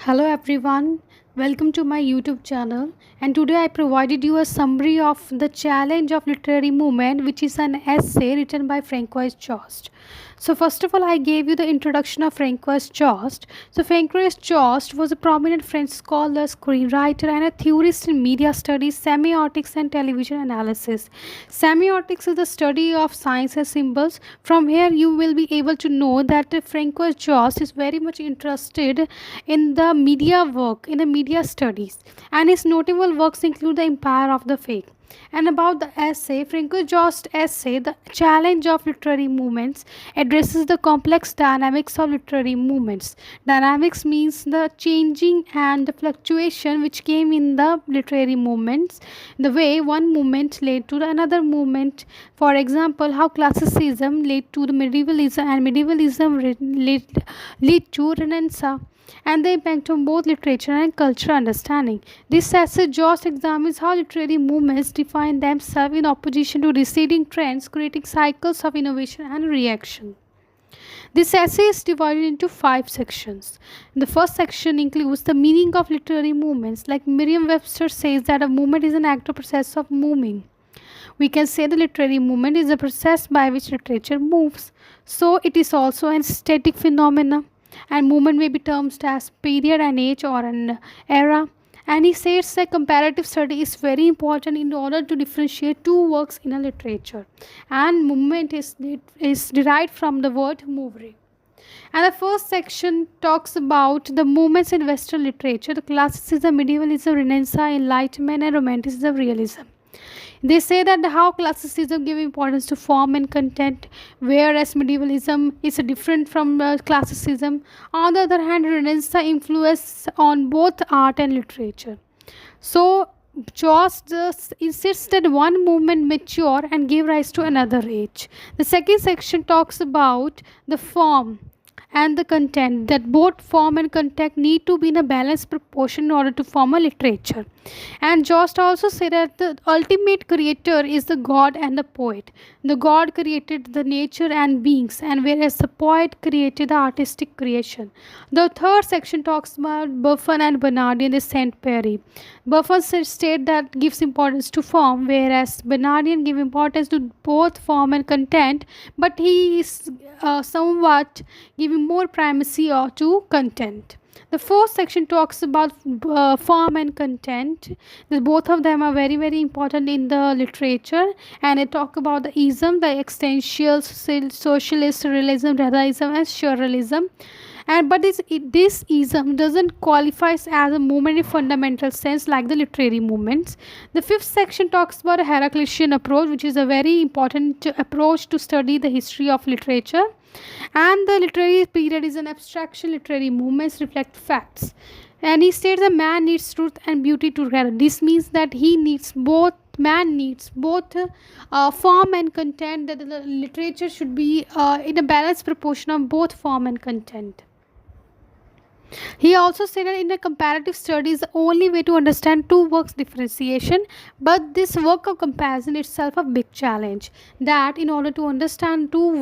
Hello everyone, welcome to my YouTube channel. And today I provided you a summary of the challenge of literary movement, which is an essay written by Francois Jost. So first of all, I gave you the introduction of Francois Jost. So Francois Jost was a prominent French scholar, screenwriter, and a theorist in media studies, semiotics, and television analysis. Semiotics is the study of signs and symbols. From here, you will be able to know that Francois Jost is very much interested in the media work, in the media studies, and his notable works include The Empire of the Fake. And about the essay, Francois Jost's essay, The Challenge of Literary Movements, addresses the complex dynamics of literary movements. Dynamics means the changing and the fluctuation which came in the literary movements, the way one movement led to another movement. For example, how classicism led to the medievalism and medievalism led to Renaissance, and the impact on both literature and cultural understanding. This essay just examines how literary movements define themselves in opposition to receding trends, creating cycles of innovation and reaction. This essay is divided into 5 sections. The first section includes the meaning of literary movements. Like Merriam-Webster says that a movement is an active process of moving. We can say the literary movement is a process by which literature moves. So it is also an static phenomenon, and movement may be termed as period, an age, or an era. And he says that comparative study is very important in order to differentiate two works in a literature, and movement is derived from the word movere. And the first section talks about the movements in Western literature: the classicism, medievalism, Renaissance, Enlightenment, and Romanticism, realism. They say that how classicism gave importance to form and content, whereas medievalism is different from classicism. On the other hand, Renaissance influence on both art and literature. So Jost insists that one movement mature and gave rise to another age. The second section talks about the form and the content, that both form and content need to be in a balanced proportion in order to form a literature. And Jost also said that the ultimate creator is the god and the poet. The god created the nature and beings, and whereas the poet created the artistic creation. The third section talks about Buffon and Bernardi and the Saint Perry. Buffon state that gives importance to form, whereas Bernardian give importance to both form and content, but he is somewhat giving more primacy to content. The fourth section talks about form and content. Both of them are very very important in the literature, and it talk about the ism, the existential, socialist, realism, Dadaism, and surrealism. And but this ism doesn't qualify as a movement in fundamental sense like the literary movements. The fifth section talks about a Heraclitean approach, which is a very important approach to study the history of literature. And the literary period is an abstraction. Literary movements reflect facts. And he states that man needs truth and beauty together. This means that he needs both. Man needs both form and content. That the literature should be in a balanced proportion of both form and content. He also said that in a comparative study is the only way to understand two works differentiation, but this work of comparison itself a big challenge. That in order to understand two